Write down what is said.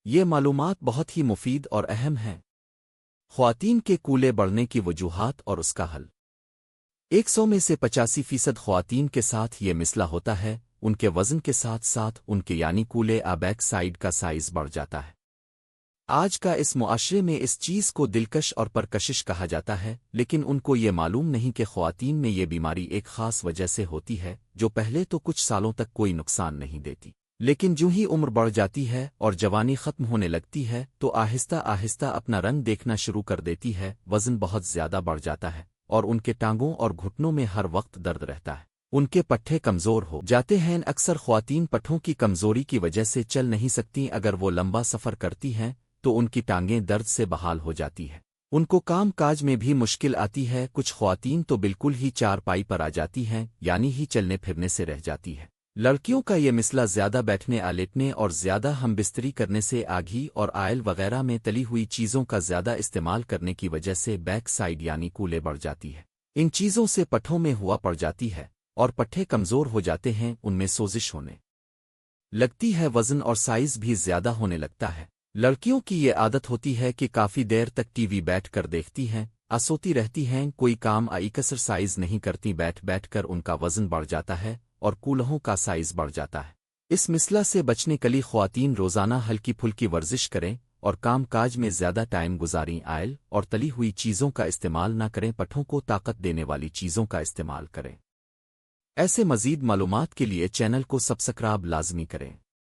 یہ معلومات بہت ہی مفید اور اہم ہیں۔ خواتین کے کولے بڑھنے کی وجوہات اور اس کا حل۔ 100 میں سے 85% خواتین کے ساتھ یہ مسئلہ ہوتا ہے، ان کے وزن کے ساتھ ساتھ ان کے یعنی کولے بیک سائڈ کا سائز بڑھ جاتا ہے۔ آج کا اس معاشرے میں اس چیز کو دلکش اور پرکشش کہا جاتا ہے، لیکن ان کو یہ معلوم نہیں کہ خواتین میں یہ بیماری ایک خاص وجہ سے ہوتی ہے جو پہلے تو کچھ سالوں تک کوئی نقصان نہیں دیتی، لیکن جو ہی عمر بڑھ جاتی ہے اور جوانی ختم ہونے لگتی ہے تو آہستہ آہستہ اپنا رنگ دیکھنا شروع کر دیتی ہے، وزن بہت زیادہ بڑھ جاتا ہے اور ان کے ٹانگوں اور گھٹنوں میں ہر وقت درد رہتا ہے، ان کے پٹھے کمزور ہو جاتے ہیں۔ اکثر خواتین پٹھوں کی کمزوری کی وجہ سے چل نہیں سکتی، اگر وہ لمبا سفر کرتی ہیں تو ان کی ٹانگیں درد سے بحال ہو جاتی ہے، ان کو کام کاج میں بھی مشکل آتی ہے، کچھ خواتین تو بالکل ہی چار پائی پر آ جاتی ہیں، یعنی ہی چلنے پھرنے سے رہ جاتی ہے۔ لڑکیوں کا یہ مسئلہ زیادہ بیٹھنے لیٹنے اور زیادہ ہم بستری کرنے سے، آگھی اور آئل وغیرہ میں تلی ہوئی چیزوں کا زیادہ استعمال کرنے کی وجہ سے بیک سائڈ یعنی کولے بڑھ جاتی ہے۔ ان چیزوں سے پٹھوں میں ہوا پڑ جاتی ہے اور پٹھے کمزور ہو جاتے ہیں، ان میں سوزش ہونے لگتی ہے، وزن اور سائز بھی زیادہ ہونے لگتا ہے۔ لڑکیوں کی یہ عادت ہوتی ہے کہ کافی دیر تک ٹی وی بیٹھ کر دیکھتی ہیں، سوتی رہتی ہیں، کوئی کام ایکسرسائز نہیں کرتی، بیٹھ بیٹھ کر ان کا وزن بڑھ جاتا ہے اور کولہوں کا سائز بڑھ جاتا ہے۔ اس مسئلہ سے بچنے کے لیے خواتین روزانہ ہلکی پھلکی ورزش کریں اور کام کاج میں زیادہ ٹائم گزاریں، آئل اور تلی ہوئی چیزوں کا استعمال نہ کریں، پٹھوں کو طاقت دینے والی چیزوں کا استعمال کریں۔ ایسے مزید معلومات کے لیے چینل کو سبسکرائب لازمی کریں۔